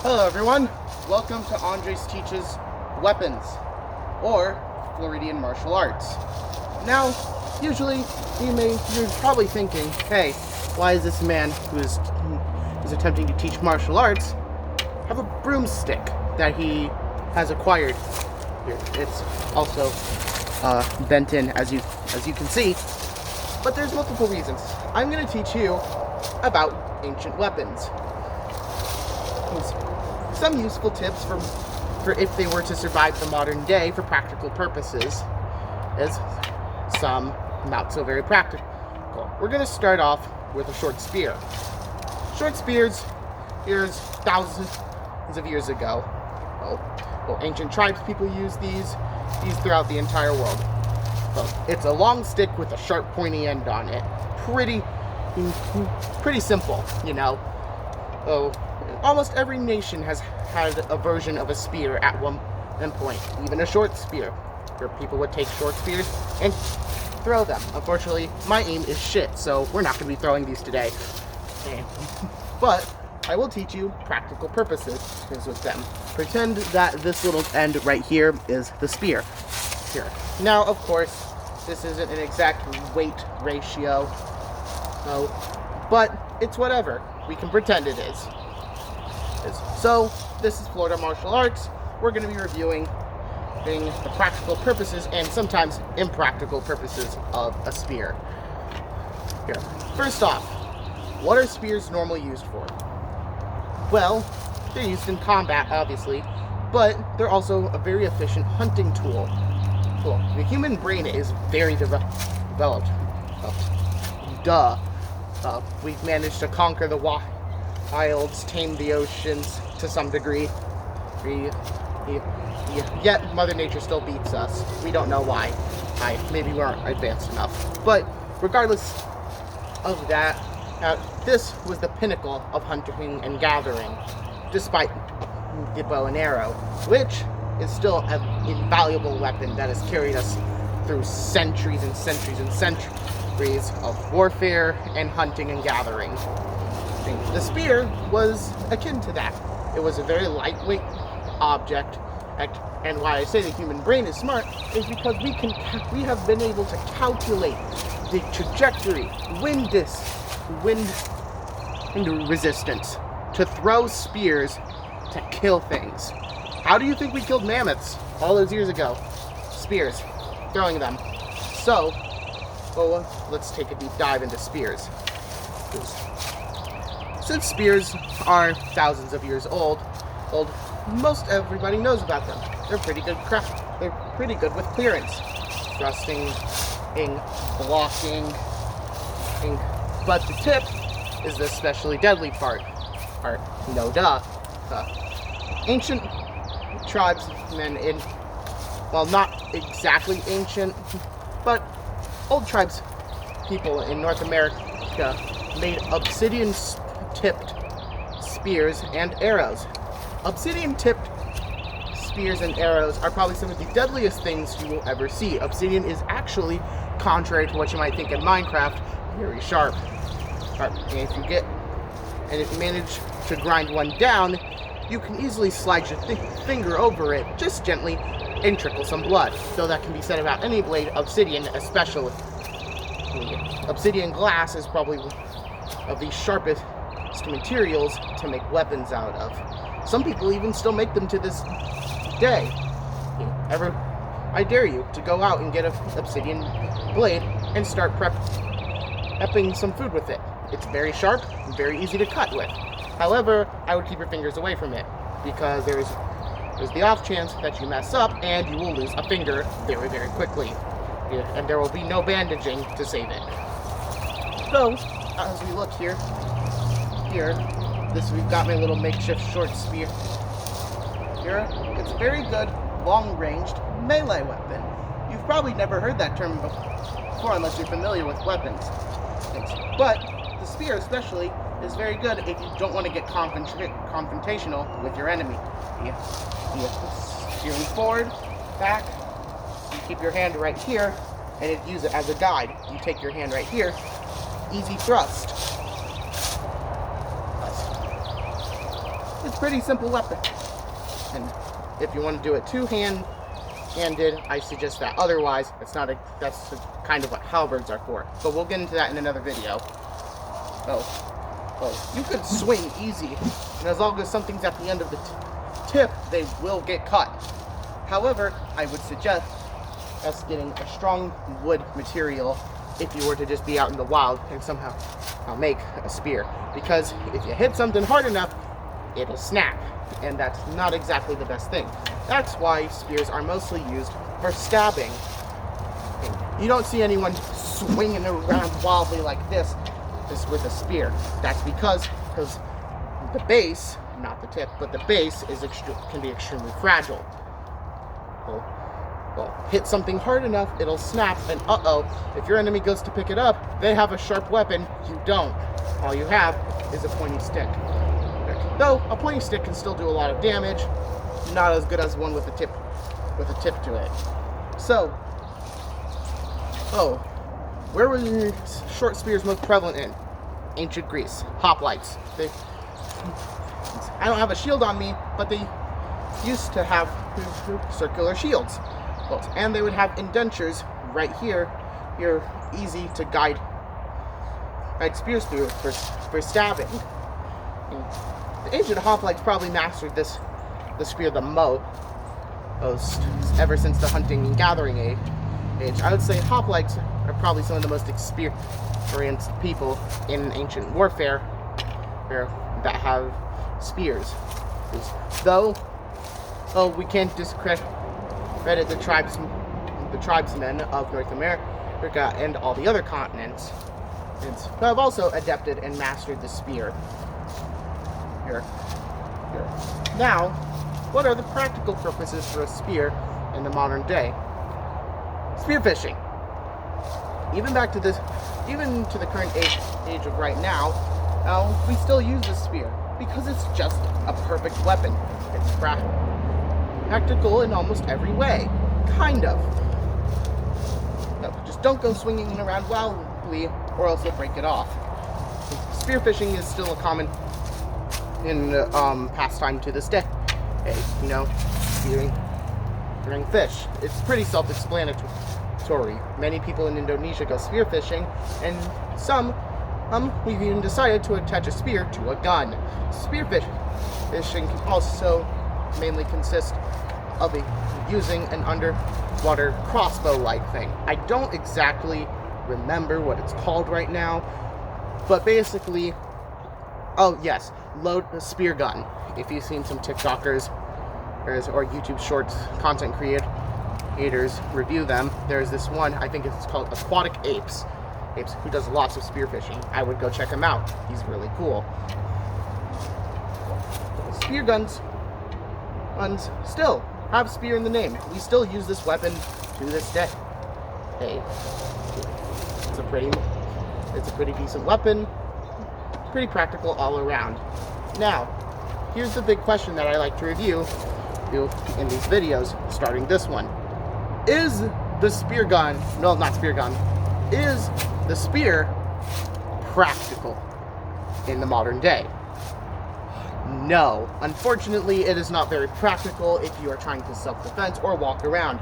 Hello everyone, welcome to Andres Teaches Weapons, or Floridian Martial Arts. Now, usually you're probably thinking, hey, why is this man who is attempting to teach martial arts have a broomstick that he has acquired here? It's also bent in as you can see, but there's multiple reasons. I'm going to teach you about ancient weapons. Some useful tips for if they were to survive the modern day for practical purposes, is some not so very practical. We're going to start off with a short spear. Short spears, here's thousands of years ago. Well, ancient tribes people use these throughout the entire world. Well, it's a long stick with a sharp pointy end on it. Pretty simple, you know. Almost every nation has had a version of a spear at one point, even a short spear, where people would take short spears and throw them. Unfortunately, my aim is shit, so we're not going to be throwing these today. But I will teach you practical purposes with them. Pretend that this little end right here is the spear. Here. Now, of course, this isn't an exact weight ratio, but it's whatever. We can pretend it is. So, this is Florida Martial Arts. We're going to be reviewing the practical purposes and sometimes impractical purposes of a spear. Here. First off, what are spears normally used for? Well, they're used in combat, obviously, but they're also a very efficient hunting tool. The human brain is very developed. We've managed to conquer the wilds, tame the oceans to some degree. Yet Mother Nature still beats us. We don't know why. Maybe we aren't advanced enough. But regardless of that, this was the pinnacle of hunting and gathering, despite the bow and arrow, which is still an invaluable weapon that has carried us through centuries and centuries and centuries of warfare and hunting and gathering. The spear was akin to that. It was a very lightweight object, and why I say the human brain is smart is because we have been able to calculate the trajectory, wind resistance, to throw spears to kill things. How do you think we killed mammoths all those years ago? Spears, throwing them. So, let's take a deep dive into spears. Since spears are thousands of years old, most everybody knows about them. They're pretty good They're pretty good with clearance, thrusting, blocking. But the tip is the especially deadly part. No duh. Ancient tribesmen not exactly ancient, but old tribes people in North America made obsidian-tipped spears and arrows. Obsidian-tipped spears and arrows are probably some of the deadliest things you will ever see. Obsidian is actually, contrary to what you might think in Minecraft, very sharp. And if you manage to grind one down, you can easily slide your finger over it, just gently, and trickle some blood. Though that can be said about any blade, obsidian especially. Obsidian glass is probably of the sharpest materials to make weapons out of. Some people even still make them to this day. I dare you to go out and get an obsidian blade and start prepping some food with it. It's very sharp and very easy to cut with. However, I would keep your fingers away from it, because there's the off chance that you mess up and you will lose a finger very, very quickly. And there will be no bandaging to save it. So, as we look here, we've got my little makeshift short spear. Here, it's a very good, long-ranged melee weapon. You've probably never heard that term before unless you're familiar with weapons. But the spear especially is very good if you don't want to get confrontational with your enemy. Steering forward, back, you keep your hand right here, and use it as a guide. You take your hand right here, easy thrust. a pretty simple weapon. And if you want to do it two-handed, I suggest that. Otherwise, that's kind of what halberds are for. But we'll get into that in another video. You could swing easy, and as long as something's at the end of the tip, they will get cut. However, I would suggest us getting a strong wood material if you were to just be out in the wild and somehow make a spear. Because if you hit something hard enough, it'll snap, and that's not exactly the best thing. That's why spears are mostly used for stabbing. You don't see anyone swinging around wildly like this with a spear. That's because the base, not the tip, but the base can be extremely fragile. Well, hit something hard enough, it'll snap, and if your enemy goes to pick it up, they have a sharp weapon, you don't. All you have is a pointy stick. Though a pointy stick can still do a lot of damage, not as good as one with a tip to it. So, where were the short spears most prevalent in? Ancient Greece. Hoplites. I don't have a shield on me, but they used to have circular shields. And they would have indentures right here. You're easy to guide spears through for stabbing. The ancient hoplites probably mastered the spear the most ever since the hunting and gathering age. I would say hoplites are probably some of the most experienced people in ancient warfare that have spears. Though, we can't discredit the tribesmen of North America and all the other continents who have also adapted and mastered the spear. Here. Now, what are the practical purposes for a spear in the modern day? Spearfishing. Even to the current age of right now, we still use the spear because it's just a perfect weapon. It's practical in almost every way, kind of. No, just don't go swinging around wildly, or else you'll break it off. Spearfishing is still a common pastime to this day. Spearing fish. It's pretty self-explanatory. Many people in Indonesia go spearfishing, and some we've even decided to attach a spear to a gun. Spearfishing can also mainly consist of using an underwater crossbow-like thing. I don't exactly remember what it's called right now, but basically, load a spear gun. If you've seen some TikTokers or YouTube Shorts content creators review them, there's this one, I think it's called Aquatic Apes, who does lots of spearfishing. I would go check him out. He's really cool. Spear guns still have spear in the name. We still use this weapon to this day. It's a pretty decent weapon. Pretty practical all around. Now, here's the big question that I like to review in these videos, starting this one. Is the spear gun, no, not spear gun, is the spear practical in the modern day? No. Unfortunately, it is not very practical if you are trying to self-defense or walk around.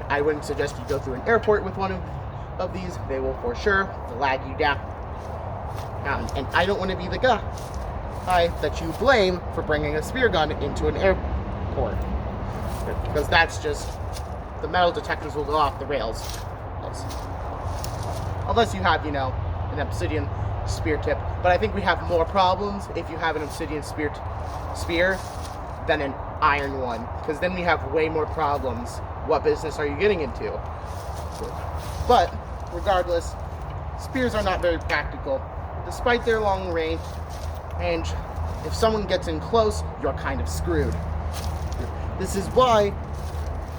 I wouldn't suggest you go through an airport with one of these. They will for sure lag you down. And I don't want to be the guy that you blame for bringing a spear gun into an airport. Because that's just, the metal detectors will go off the rails. Unless you have, an obsidian spear tip. But I think we have more problems if you have an obsidian spear than an iron one. Because then we have way more problems. What business are you getting into? But, regardless, spears are not very practical. Despite their long range, if someone gets in close, you're kind of screwed. This is why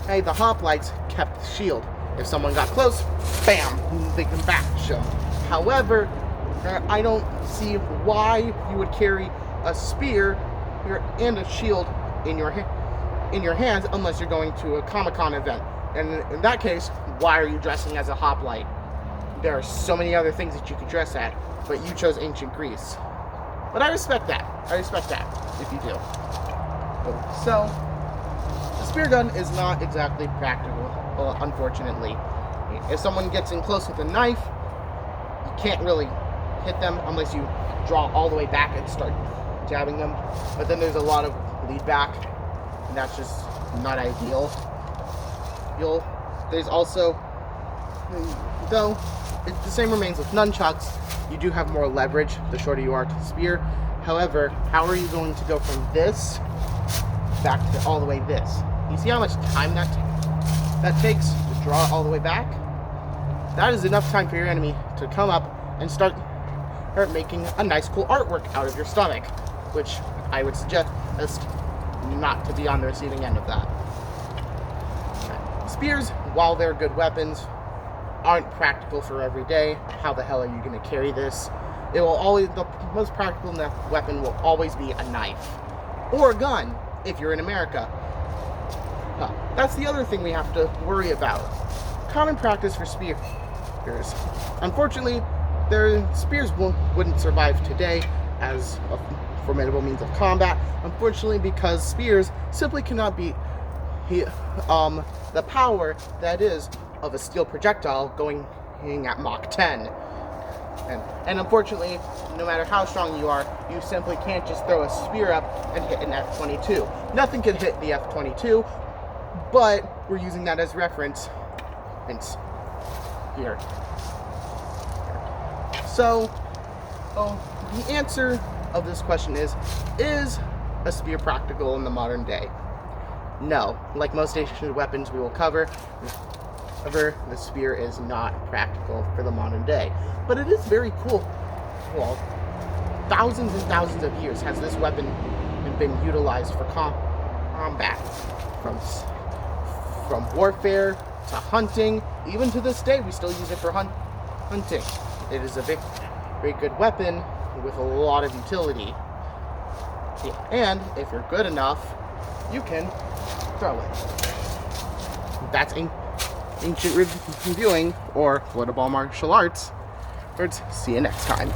the hoplites kept the shield. If someone got close, bam, they can bash them. However, I don't see why you would carry a spear and a shield in your hands unless you're going to a Comic-Con event. And in that case, why are you dressing as a hoplite? There are so many other things that you could dress at, but you chose ancient Greece. But I respect that. If you do. So, the spear gun is not exactly practical, unfortunately. If someone gets in close with a knife, you can't really hit them unless you draw all the way back and start jabbing them. But then there's a lot of lead back, and that's just not ideal. There's also, though, the same remains with nunchucks. You do have more leverage the shorter you are to the spear. However, how are you going to go from this back to all the way this? You see how much time that takes to draw all the way back? That is enough time for your enemy to come up and start making a nice cool artwork out of your stomach, which I would suggest not to be on the receiving end of that. Spears, while they're good weapons, aren't practical for every day. How the hell are you going to carry this? The most practical weapon will always be a knife or a gun if you're in America. That's the other thing we have to worry about. Common practice for spears. Unfortunately, their spears wouldn't survive today as a formidable means of combat. Unfortunately, because spears simply cannot beat the power that is of a steel projectile going at Mach 10. And unfortunately, no matter how strong you are, you simply can't just throw a spear up and hit an F-22. Nothing can hit the F-22, but we're using that as reference here. So, the answer of this question is a spear practical in the modern day? No. Like most ancient weapons we will cover, the spear is not practical for the modern day. But it is very cool. Well, thousands and thousands of years has this weapon been utilized for combat. From warfare to hunting, even to this day we still use it for hunting. It is a very good weapon with a lot of utility. Yeah, and if you're good enough, you can throw it. That's Ancient Reviewing, or Florida Ball Martial Arts. See you next time.